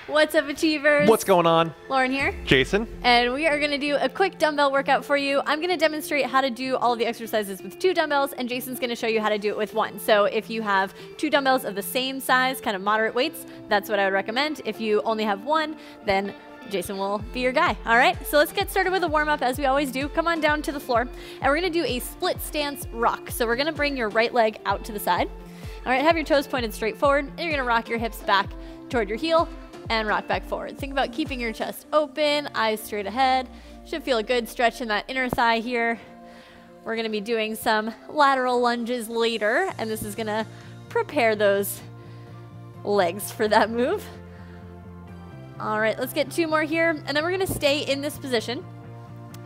What's up, Achievers? What's going on? Lauren here. Jason. And we are going to do a quick dumbbell workout for you. I'm going to demonstrate how to do all of the exercises with 2 dumbbells, and Jason's going to show you how to do it with 1. So if you have 2 dumbbells of the same size, kind of moderate weights, that's what I would recommend. If you only have 1, then Jason will be your guy. All right, so let's get started with a warm-up as we always do. Come on down to the floor, and we're going to do a split stance rock. So we're going to bring your right leg out to the side. All right, have your toes pointed straight forward, and you're going to rock your hips back toward your heel and rock back forward. Think about keeping your chest open, eyes straight ahead. Should feel a good stretch in that inner thigh here. We're going to be doing some lateral lunges later, and this is going to prepare those legs for that move. All right, let's get 2 more here, and then we're going to stay in this position.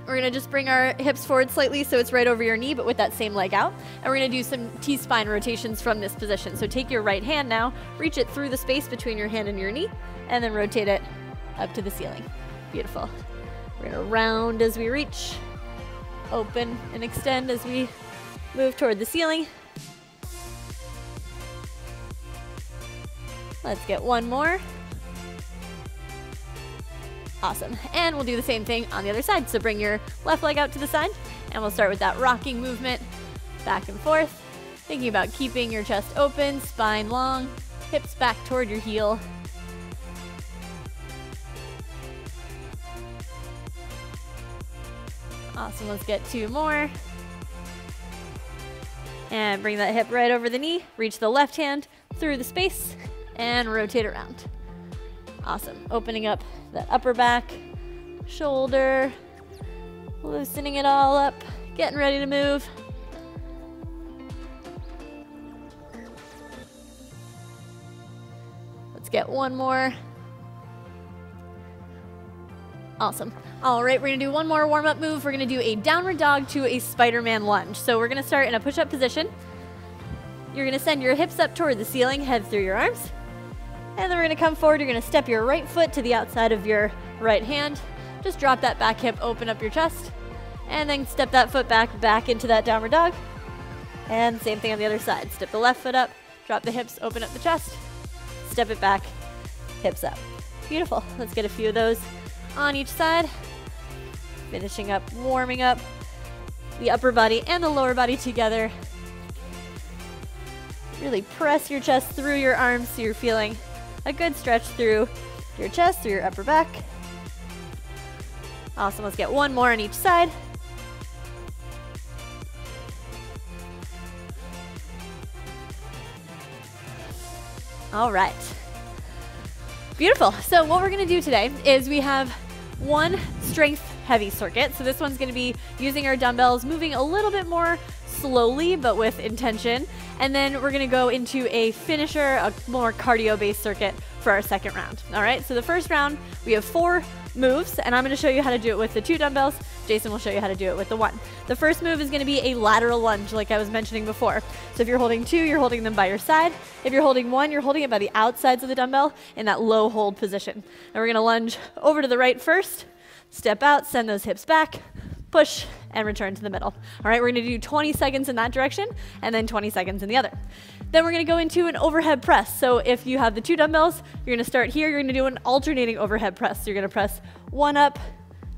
We're going to just bring our hips forward slightly so it's right over your knee, but with that same leg out. And we're going to do some T-spine rotations from this position. So take your right hand now, reach it through the space between your hand and your knee, and then rotate it up to the ceiling. Beautiful. We're going to round as we reach, open and extend as we move toward the ceiling. Let's get 1 more. Awesome. And we'll do the same thing on the other side. So bring your left leg out to the side, and we'll start with that rocking movement back and forth. Thinking about keeping your chest open, spine long, hips back toward your heel. Awesome. Let's get 2 more. And bring that hip right over the knee. Reach the left hand through the space and rotate around. Awesome. Opening up that upper back, shoulder, loosening it all up, getting ready to move. Let's get 1 more. Awesome. All right, we're gonna do 1 more warm-up move. We're gonna do a downward dog to a Spider-Man lunge. So we're gonna start in a push-up position. You're gonna send your hips up toward the ceiling, head through your arms. And then we're gonna come forward. You're gonna step your right foot to the outside of your right hand. Just drop that back hip, open up your chest, and then step that foot back into that downward dog. And same thing on the other side. Step the left foot up, drop the hips, open up the chest, step it back, hips up. Beautiful. Let's get a few of those on each side. Finishing up, warming up the upper body and the lower body together. Really press your chest through your arms so you're feeling a good stretch through your chest, through your upper back. Awesome. Let's get 1 more on each side. All right. Beautiful. So what we're going to do today is we have 1 strength heavy circuit. So this one's going to be using our dumbbells, moving a little bit more slowly, but with intention. And then we're going to go into a finisher, a more cardio-based circuit for our second round. All right, so the first round, we have 4 moves, and I'm going to show you how to do it with the 2 dumbbells. Jason will show you how to do it with the 1. The first move is going to be a lateral lunge, like I was mentioning before. So if you're holding 2, you're holding them by your side. If you're holding 1, you're holding it by the outsides of the dumbbell in that low hold position. And we're going to lunge over to the right first, step out, send those hips back, push, and return to the middle. All right, we're gonna do 20 seconds in that direction and then 20 seconds in the other. Then we're gonna go into an overhead press. So if you have the 2 dumbbells, you're gonna start here, you're gonna do an alternating overhead press. So you're gonna press 1 up,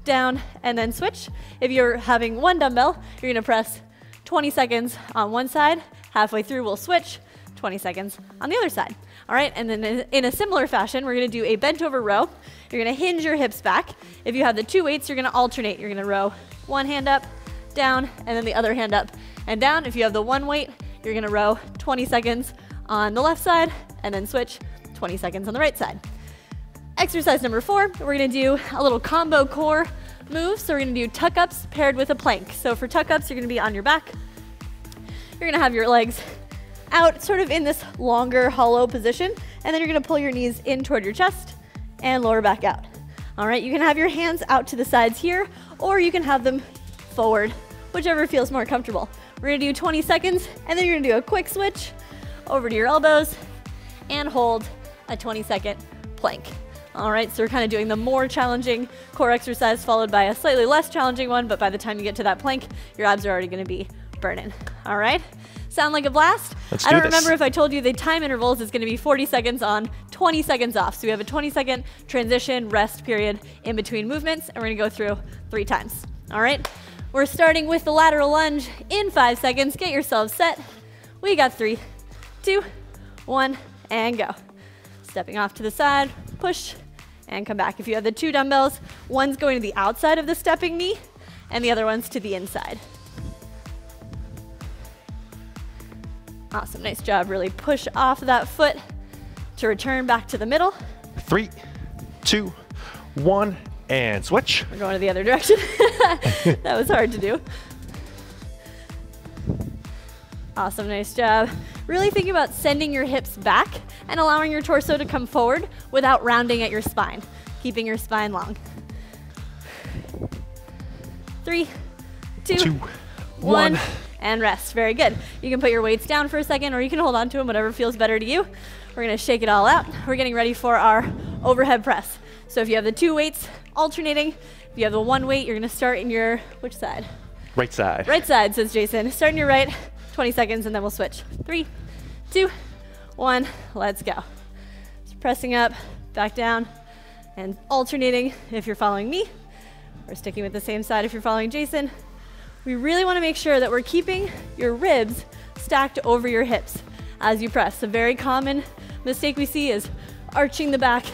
down, and then switch. If you're having 1 dumbbell, you're gonna press 20 seconds on one side, halfway through we'll switch, 20 seconds on the other side. All right, and then in a similar fashion, we're gonna do a bent over row. You're gonna hinge your hips back. If you have the 2 weights, you're gonna alternate. You're gonna row 1 hand up, down, and then the other hand up and down. If you have the 1 weight, you're gonna row 20 seconds on the left side and then switch 20 seconds on the right side. Exercise number 4, we're gonna do a little combo core move. So we're gonna do tuck-ups paired with a plank. So for tuck-ups, you're gonna be on your back. You're gonna have your legs out sort of in this longer hollow position, and then you're gonna pull your knees in toward your chest and lower back out. All right, you can have your hands out to the sides here, or you can have them forward, whichever feels more comfortable. We're gonna do 20 seconds, and then you're gonna do a quick switch over to your elbows and hold a 20-second plank. All right, so we're kind of doing the more challenging core exercise followed by a slightly less challenging one, but by the time you get to that plank, your abs are already gonna be burning. All right, Sound like a blast? Let's I do don't this. remember if I told you the time intervals is going to be 40 seconds on, 20 seconds off. So we have a 20-second transition rest period in between movements, and we're going to go through 3 times. All right? We're starting with the lateral lunge in 5 seconds. Get yourselves set. We got 3, 2, 1, and go. Stepping off to the side, push, and come back. If you have the 2 dumbbells, one's going to the outside of the stepping knee, and the other one's to the inside. Awesome, nice job. Really push off that foot to return back to the middle. 3, 2, 1, and switch. We're going to the other direction. That was hard to do. Awesome, nice job. Really think about sending your hips back and allowing your torso to come forward without rounding at your spine, keeping your spine long. 3, 2, 1, and rest. Very good. You can put your weights down for a second, or you can hold on to them, whatever feels better to you. We're gonna shake it all out. We're getting ready for our overhead press. So if you have the 2 weights alternating, if you have the 1 weight, you're gonna start in your, which side? Right side. Right side, says Jason. Start in your right, 20 seconds, and then we'll switch. 3, 2, 1, let's go. Just pressing up, back down, and alternating if you're following me, or sticking with the same side if you're following Jason. We really want to make sure that we're keeping your ribs stacked over your hips as you press. A very common mistake we see is arching the back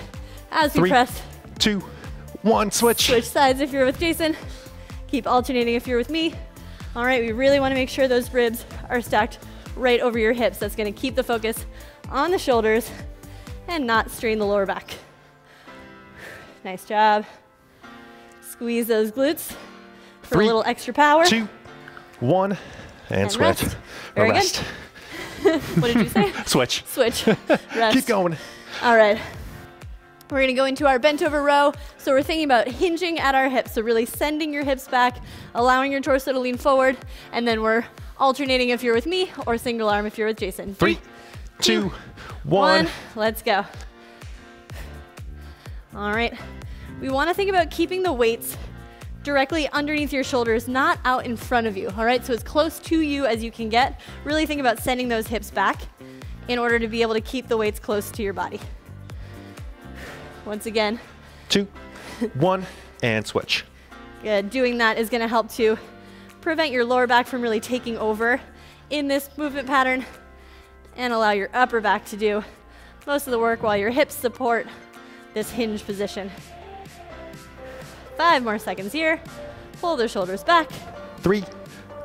as we 3, press. 2, 1, switch. Switch sides if you're with Jason. Keep alternating if you're with me. All right, we really want to make sure those ribs are stacked right over your hips. That's going to keep the focus on the shoulders and not strain the lower back. Nice job. Squeeze those glutes for 3, a little extra power. 2, 1, and switch. Rest. Very rest. good. What did you say? Switch. Switch. Rest. Keep going. All right. We're going to go into our bent over row. So we're thinking about hinging at our hips. So really sending your hips back, allowing your torso to lean forward. And then we're alternating if you're with me, or single arm if you're with Jason. 3, 2, 1. Let's go. All right. We want to think about keeping the weights directly underneath your shoulders, not out in front of you. All right, so as close to you as you can get. Really think about sending those hips back in order to be able to keep the weights close to your body. Once again. 2, 1, and switch. Good. Doing that is going to help to prevent your lower back from really taking over in this movement pattern, and allow your upper back to do most of the work while your hips support this hinge position. 5 more seconds here. Pull the shoulders back. 3,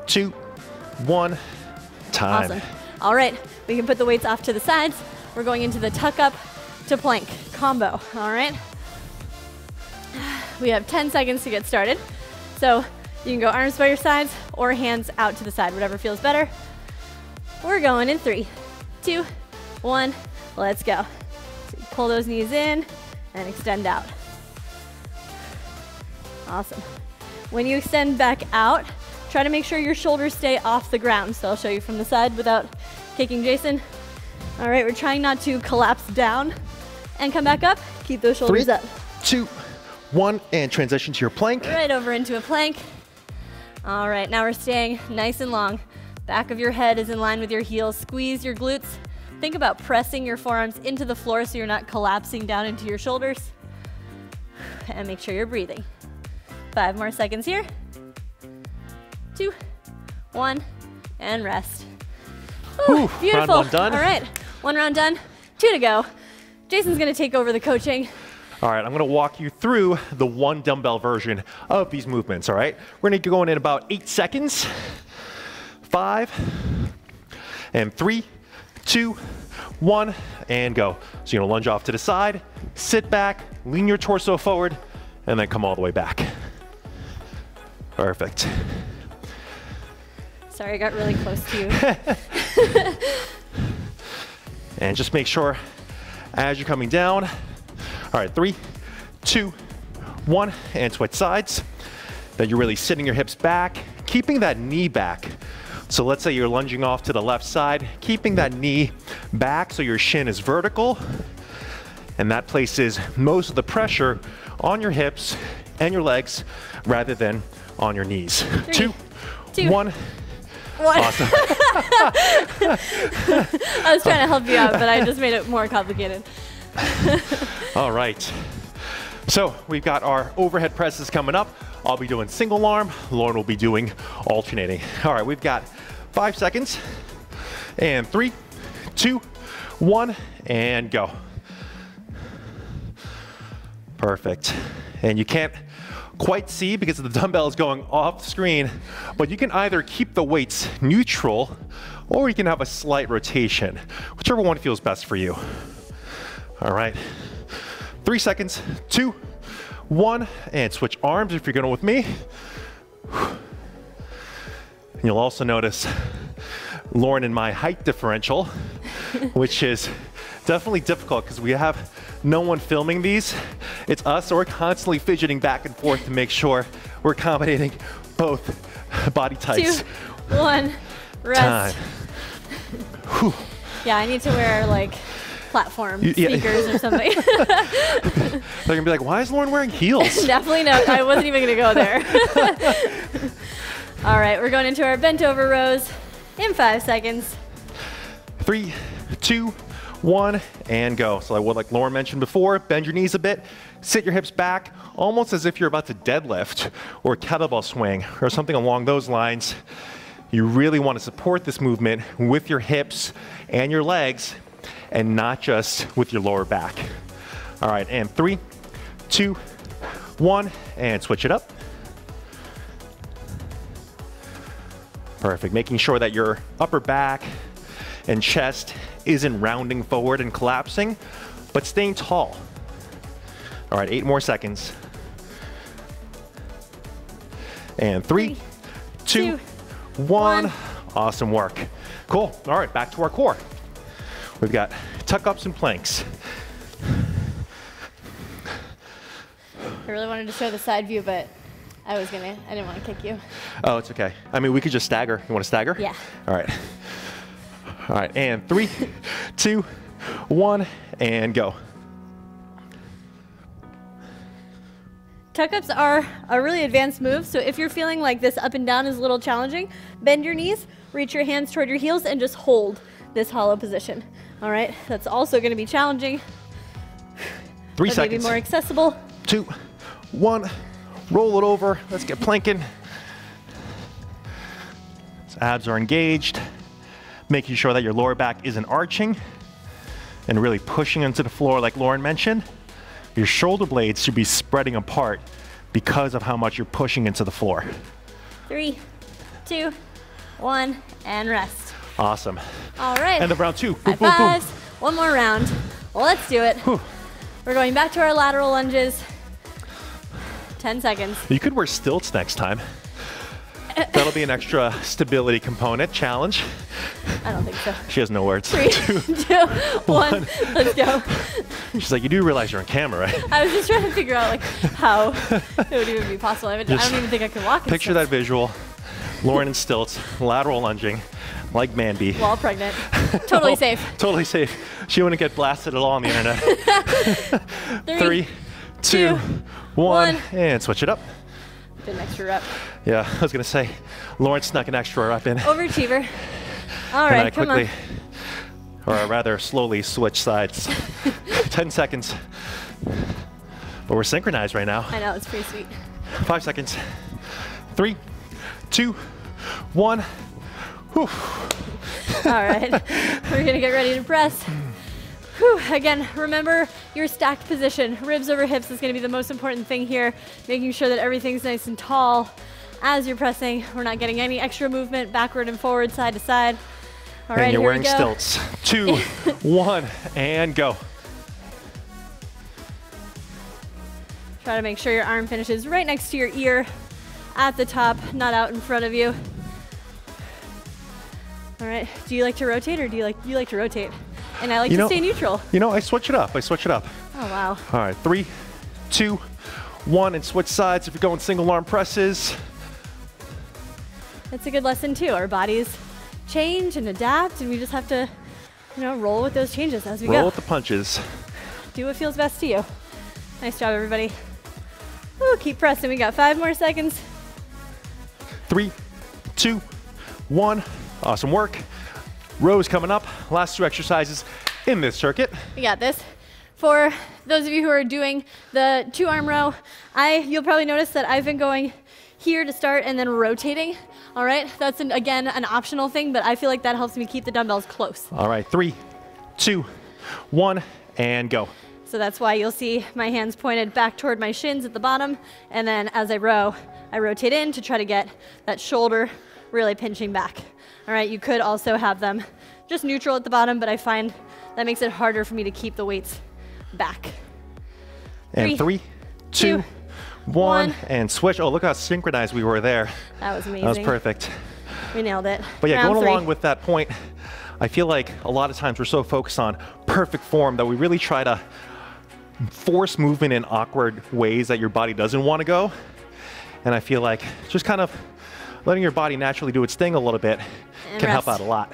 2, 1, time. Awesome. All right, we can put the weights off to the sides. We're going into the tuck up to plank combo, all right? We have 10 seconds to get started. So you can go arms by your sides or hands out to the side, whatever feels better. We're going in 3, 2, 1, let's go. So you pull those knees in and extend out. Awesome. When you extend back out, try to make sure your shoulders stay off the ground. So I'll show you from the side without kicking Jason. All right, we're trying not to collapse down and come back up. Keep those shoulders 3, up. 2, 1, and transition to your plank. Right over into a plank. All right, now we're staying nice and long. Back of your head is in line with your heels. Squeeze your glutes. Think about pressing your forearms into the floor so you're not collapsing down into your shoulders. And make sure you're breathing. 5 more seconds here. 2, 1, and rest. Ooh, beautiful. Round 1 done. All right, 1 round done, 2 to go. Jason's gonna take over the coaching. All right, I'm gonna walk you through the 1 dumbbell version of these movements, all right? We're gonna go in about 8 seconds. 5, and 3, 2, 1, and go. So you're gonna lunge off to the side, sit back, lean your torso forward, and then come all the way back. Perfect. Sorry, I got really close to you. And just make sure as you're coming down. All right, 3, 2, 1, and switch sides. That you're really sitting your hips back, keeping that knee back. So let's say you're lunging off to the left side, keeping that knee back so your shin is vertical. And that places most of the pressure on your hips and your legs rather than on your knees. 3, 2, 1, One. Awesome. I was trying to help you out, but I just made it more complicated. All right. So we've got our overhead presses coming up. I'll be doing single arm. Lauren will be doing alternating. All right, we've got 5 seconds. And 3, 2, 1, and go. Perfect. And you can't quite see because the dumbbell is going off the screen, but you can either keep the weights neutral or you can have a slight rotation, whichever one feels best for you. All right, 3 seconds, 2, 1, and switch arms if you're going with me. And you'll also notice Lauren and my height differential, which is definitely difficult because we have no one filming these. It's us, so we're constantly fidgeting back and forth to make sure we're accommodating both body types. 2, 1, rest. Time. Whew. Yeah, I need to wear like platform Yeah. sneakers or something. They're gonna be like, why is Lauren wearing heels? Definitely no, I wasn't even gonna go there. All right, we're going into our bent over rows in 5 seconds. 3, 2, 1, and go. So like Lauren mentioned before, bend your knees a bit, sit your hips back, almost as if you're about to deadlift or kettlebell swing or something along those lines. You really want to support this movement with your hips and your legs and not just with your lower back. All right, and 3, 2, 1, and switch it up. Perfect, making sure that your upper back and chest isn't rounding forward and collapsing, but staying tall. All right, 8 more seconds. And 3, 2, 1. Awesome work. Cool. All right, back to our core. We've got tuck ups and planks. I really wanted to show the side view, but I didn't want to kick you. Oh, it's okay. I mean, we could just stagger. You want to stagger? Yeah. All right. All right, and 3, 2, 1, and go. Tuck-ups are a really advanced move, so if you're feeling like this up and down is a little challenging, bend your knees, reach your hands toward your heels, and just hold this hollow position. All right, that's also going to be challenging. 3 but seconds. maybe more accessible. 2, 1, roll it over. Let's get planking. So abs are engaged, making sure that your lower back isn't arching and really pushing into the floor like Lauren mentioned. Your shoulder blades should be spreading apart because of how much you're pushing into the floor. 3, 2, 1, and rest. Awesome. All right. End of round 2. Boom, High boom, boom. fives. One more round. Well, let's do it. Whew. We're going back to our lateral lunges. 10 seconds. You could wear stilts next time. That'll be an extra stability component challenge. I don't think so. She has no words. 3, 2, 1. Let's go. She's like, you do realize you're on camera, right? I was just trying to figure out like how it would even be possible. I don't even think I could walk. in Picture that stilts visual. Lauren in stilts, lateral lunging, like Mandy. while pregnant. Totally safe. Totally safe. She wouldn't get blasted at all on the internet. 3, 2, 1, and switch it up. Did an extra rep. Yeah, I was gonna say, Lauren snuck an extra rep in. Overachiever. All And I right, come quickly, on. or rather slowly switch sides. 10 seconds. But we're synchronized right now. I know, it's pretty sweet. 5 seconds. 3, 2, 1. Whew. All right, we're gonna get ready to press. Whew. Again, remember your stacked position. Ribs over hips is gonna be the most important thing here, making sure that everything's nice and tall as you're pressing. We're not getting any extra movement backward and forward, side to side. All right, And you're here wearing we go. stilts. 2, 1, and go. Try to make sure your arm finishes right next to your ear at the top, not out in front of you. All right, do you like to rotate or do you like to rotate? And I like to stay neutral. You know, I switch it up. Oh, wow. All right, 3, 2, 1, and switch sides if you're going single arm presses. That's a good lesson too. Our bodies change and adapt, and we just have to, roll with those changes as we go. Roll with the punches. Do what feels best to you. Nice job, everybody. Woo, keep pressing. We got 5 more seconds. 3, 2, 1. Awesome work. Rows coming up. Last 2 exercises in this circuit. You got this. For those of you who are doing the 2-arm row, you'll probably notice that I've been going here to start and then rotating. All right, that's again an optional thing, but I feel like that helps me keep the dumbbells close. All right, 3, 2, 1, and go. So that's why you'll see my hands pointed back toward my shins at the bottom, and then as I row, I rotate in to try to get that shoulder really pinching back. All right, you could also have them just neutral at the bottom, but I find that makes it harder for me to keep the weights back. And 3, 2, 1, and switch. Oh, look how synchronized we were there. That was amazing. That was perfect. We nailed it. But yeah, Round going 3. along with that point, I feel like a lot of times we're so focused on perfect form that we really try to force movement in awkward ways that your body doesn't want to go. And I feel like just kind of letting your body naturally do its thing a little bit And can rest. help out a lot.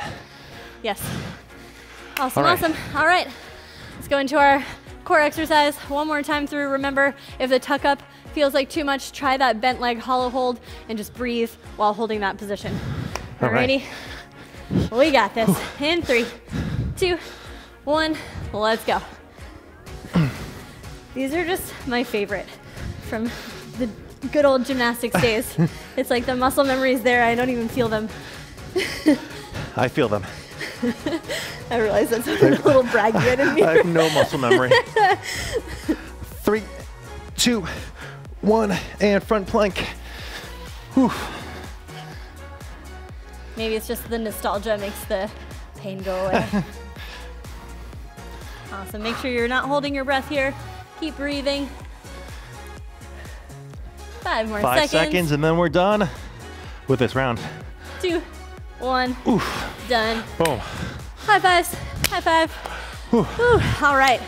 Yes. Awesome, All right. awesome. All right, let's go into our core exercise one more time through. Remember, if the tuck up feels like too much, try that bent leg hollow hold and just breathe while holding that position. All right. Alrighty, we got this. In 3, 2, 1, let's go. These are just my favorite from the good old gymnastics days. It's like the muscle memory's there, I don't even feel them. I feel them. I realize that's a little braggy in me. I have no muscle memory. 3, 2, 1, and front plank. Whew. Maybe it's just the nostalgia makes the pain go away. Awesome. Make sure you're not holding your breath here. Keep breathing. 5 more 5 seconds, and then we're done with this round. 2, 1. Oof. Done. Boom. High fives. High five. Whew. Whew. All right.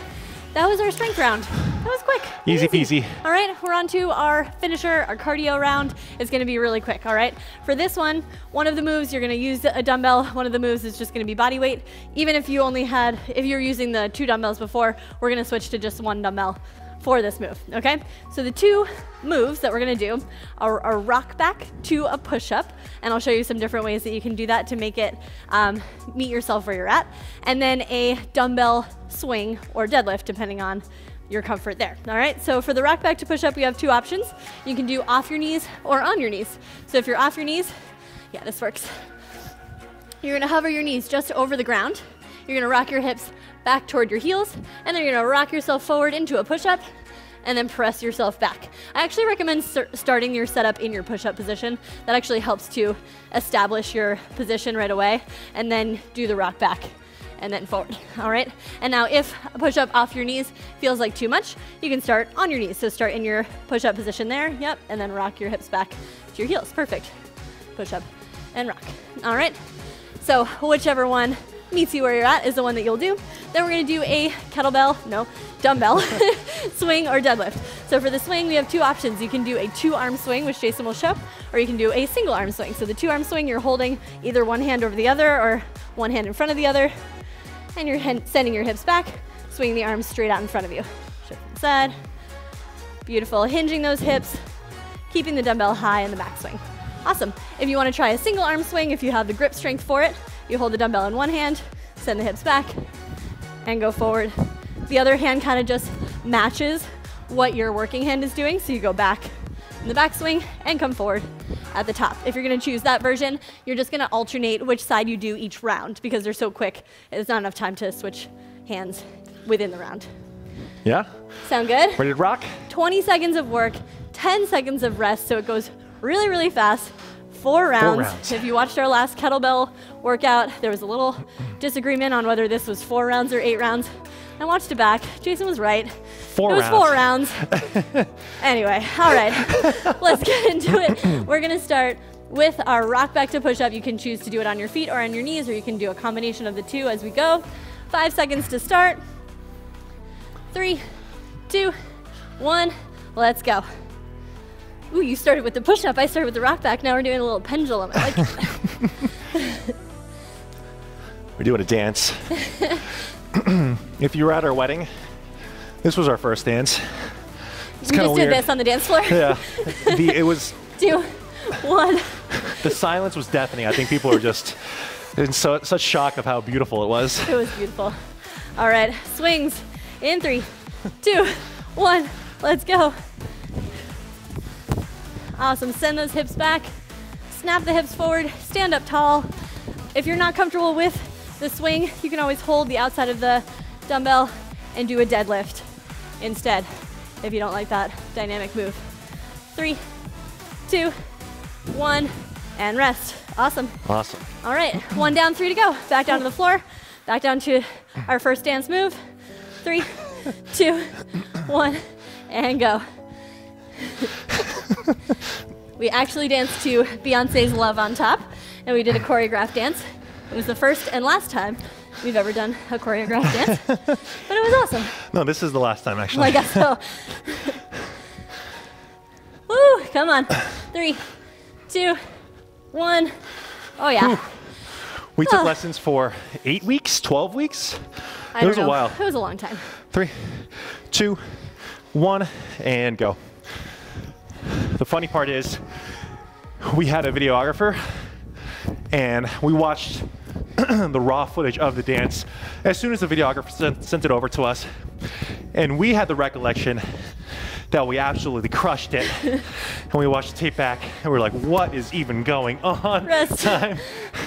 That was our strength round. That was quick. Easy peasy. All right, we're on to our finisher, our cardio round. It's gonna be really quick, all right? For this one of the moves, you're gonna use a dumbbell. One of the moves is just gonna be body weight. Even if you're using the 2 dumbbells before, we're gonna switch to just 1 dumbbell for this move, okay? So the 2 moves that we're gonna do are a rock back to a push-up, and I'll show you some different ways that you can do that to make it meet yourself where you're at, and then a dumbbell swing or deadlift, depending on your comfort there. All right, so for the rock back to push up, you have 2 options. You can do off your knees or on your knees. So if you're off your knees, yeah, this works. You're gonna hover your knees just over the ground. You're gonna rock your hips back toward your heels, and then you're gonna rock yourself forward into a push-up, and then press yourself back. I actually recommend starting your setup in your push-up position. That actually helps to establish your position right away, and then do the rock back and then forward, all right? And now if a push-up off your knees feels like too much, you can start on your knees. So start in your push-up position there, yep, and then rock your hips back to your heels, perfect. Push-up and rock, all right? So whichever one meets you where you're at is the one that you'll do. Then we're gonna do a dumbbell swing or deadlift. So for the swing, we have 2 options. You can do a 2-arm swing, which Jason will show, or you can do a single arm swing. So the 2-arm swing, you're holding either one hand over the other or one hand in front of the other, and you're sending your hips back, swinging the arms straight out in front of you. Shift to the side. Beautiful, hinging those hips, keeping the dumbbell high in the backswing. Awesome. If you wanna try a single arm swing, if you have the grip strength for it, you hold the dumbbell in one hand, send the hips back, and go forward. The other hand kind of just matches what your working hand is doing, so you go back in the backswing and come forward at the top. If you're gonna choose that version, you're just gonna alternate which side you do each round because they're so quick, there's not enough time to switch hands within the round. Yeah? Sound good? Ready to rock? 20 seconds of work, 10 seconds of rest, so it goes really, really fast. 4 rounds. If you watched our last kettlebell workout, there was a little disagreement on whether this was 4 rounds or 8 rounds. I watched it back. Jason was right. It was 4 rounds. Anyway, all right, let's get into it. We're gonna start with our rock back to push up. You can choose to do it on your feet or on your knees, or you can do a combination of the 2 as we go. 5 seconds to start. 3, 2, 1, let's go. Ooh, you started with the push-up, I started with the rock back. Now we're doing a little pendulum. I like it. We're doing a dance. If you were at our wedding, this was our first dance. It's We kind just of did weird. this on the dance floor. Yeah. It was 2, 1, The silence was deafening. I think people were just in such shock of how beautiful it was. It was beautiful. All right, swings in 3, 2, 1. Let's go. Awesome. Send those hips back. Snap the hips forward. Stand up tall. If you're not comfortable with the swing, you can always hold the outside of the dumbbell and do a deadlift instead if you don't like that dynamic move. 3, 2, 1, and rest. Awesome. Awesome. All right, 1 down, 3 to go. Back down to the floor. Back down to our first dance move. 3, 2, 1, and go. We actually danced to Beyonce's Love on Top, and we did a choreographed dance. It was the first and last time we've ever done a choreographed dance, but it was awesome. No, this is the last time, actually. I guess so. Woo, come on. 3, 2, 1. Oh, yeah. Whew. We took lessons for 8 weeks, 12 weeks? I don't was a know. while. It was a long time. 3, 2, 1, and go. The funny part is we had a videographer and we watched the raw footage of the dance as soon as the videographer sent it over to us. And we had the recollection that we absolutely crushed it. And we watched the tape back and we were like, what is even going on? Rest. Time.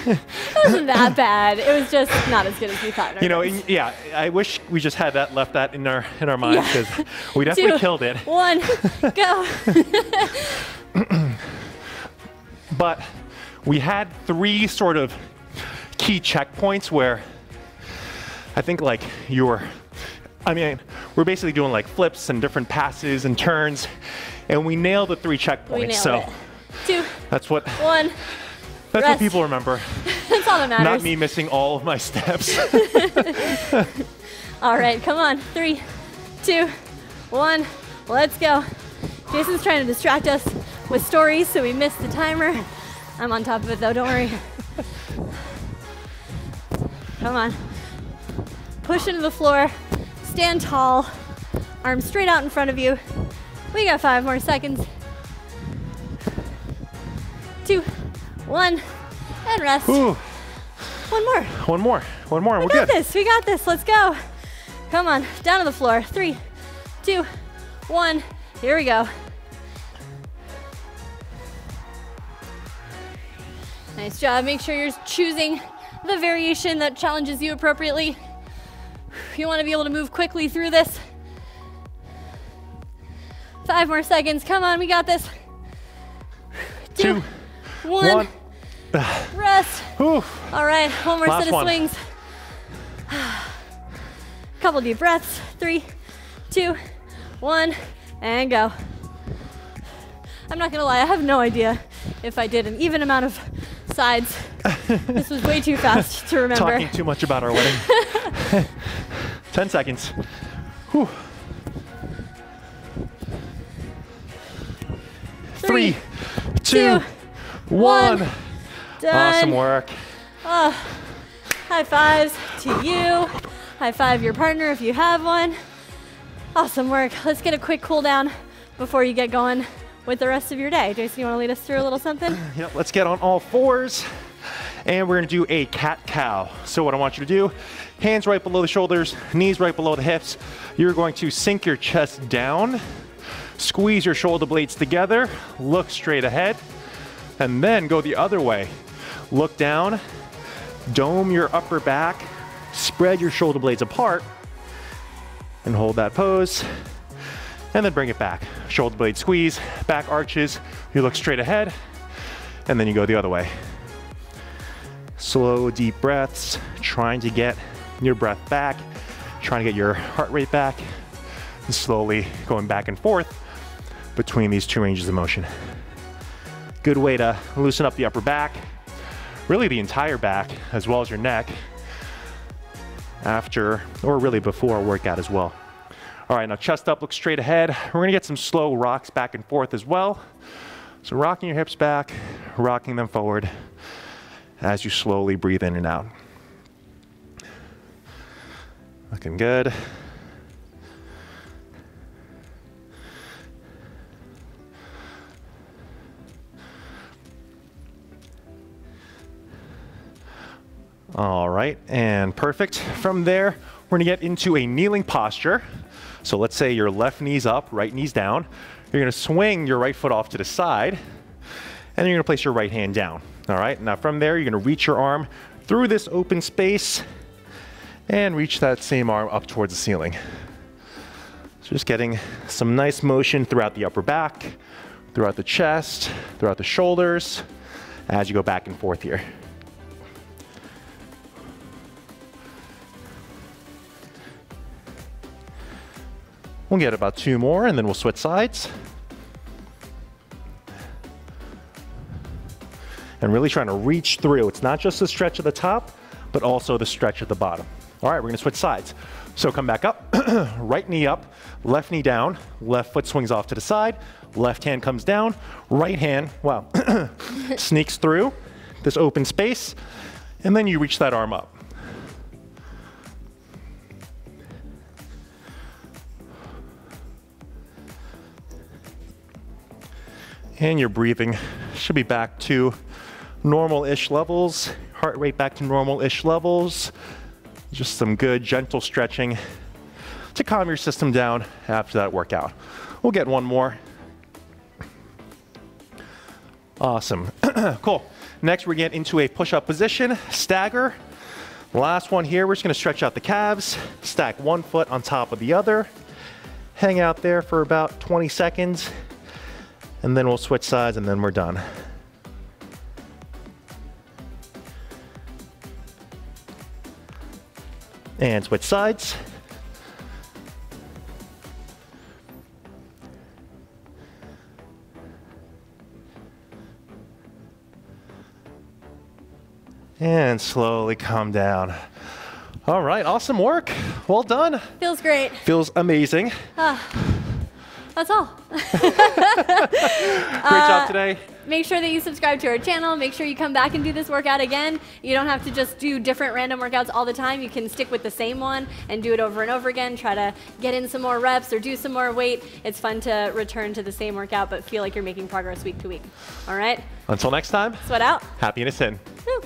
It wasn't that bad. It was just not as good as we thought. You know, yeah, I wish we just had that in our minds because we definitely 2, killed it. 1, go. But we had 3 sort of key checkpoints where I think like we're basically doing like flips and different passes and turns, and we nailed the 3 checkpoints. We nailed so it. 2, that's what 1. That's rest. what people remember. That's all that matters. Not me missing all of my steps. All right, come on. 3, 2, 1. Let's go. Jason's trying to distract us with stories, so we missed the timer. I'm on top of it though, don't worry. Come on. Push into the floor. Stand tall. Arms straight out in front of you. We got 5 more seconds. 2, 1, and rest. Ooh. One more. One more, and we're good. We got this, let's go. Come on, down to the floor. 3, 2, 1, here we go. Nice job, make sure you're choosing the variation that challenges you appropriately. You wanna be able to move quickly through this. 5 more seconds, come on, we got this. 2, 1. Rest. Oof. All right, one more Last set of one. swings. Couple deep breaths. 3, 2, 1, and go. I'm not gonna lie, I have no idea if I did an even amount of sides. This was way too fast to remember. Talking too much about our wedding. 10 seconds. Whew. 3, 2, 1. Done. Awesome work. Oh, high fives to you. High five your partner if you have one. Awesome work. Let's get a quick cool down before you get going with the rest of your day. Jason, you want to lead us through a little something? Yep, let's get on all 4s. And we're gonna do a cat-cow. So what I want you to do, hands right below the shoulders, knees right below the hips. You're going to sink your chest down, squeeze your shoulder blades together, look straight ahead, and then go the other way. Look down, dome your upper back, spread your shoulder blades apart, and hold that pose, and then bring it back. Shoulder blade squeeze, back arches, you look straight ahead, and then you go the other way. Slow, deep breaths, trying to get your breath back, trying to get your heart rate back, and slowly going back and forth between these 2 ranges of motion. Good way to loosen up the upper back, really the entire back, as well as your neck, after, or really before a workout as well. All right, now chest up, look straight ahead. We're gonna get some slow rocks back and forth as well. So rocking your hips back, rocking them forward as you slowly breathe in and out. Looking good. All right, and perfect. From there, we're gonna get into a kneeling posture. So let's say your left knee's up, right knee's down. You're gonna swing your right foot off to the side, and then you're gonna place your right hand down. All right, now from there, you're gonna reach your arm through this open space and reach that same arm up towards the ceiling. So just getting some nice motion throughout the upper back, throughout the chest, throughout the shoulders, as you go back and forth here. We'll get about 2 more and then we'll switch sides. And really trying to reach through. It's not just the stretch at the top, but also the stretch at the bottom. All right, we're gonna switch sides. So come back up, right knee up, left knee down, left foot swings off to the side, left hand comes down, right hand, wow, sneaks through this open space, and then you reach that arm up. And your breathing should be back to normal-ish levels, heart rate back to normal-ish levels. Just some good, gentle stretching to calm your system down after that workout. We'll get one more. Awesome. Cool. Next, we get into a push-up position, stagger. Last one here, we're just gonna stretch out the calves, stack one foot on top of the other, hang out there for about 20 seconds, and then we'll switch sides and then we're done. And switch sides. And slowly calm down. All right, awesome work. Well done. Feels great. Feels amazing. That's all. Great job today. Make sure that you subscribe to our channel. Make sure you come back and do this workout again. You don't have to just do different random workouts all the time. You can stick with the same one and do it over and over again. Try to get in some more reps or do some more weight. It's fun to return to the same workout, but feel like you're making progress week to week. All right? Until next time. Sweat out. Happiness in. Woo.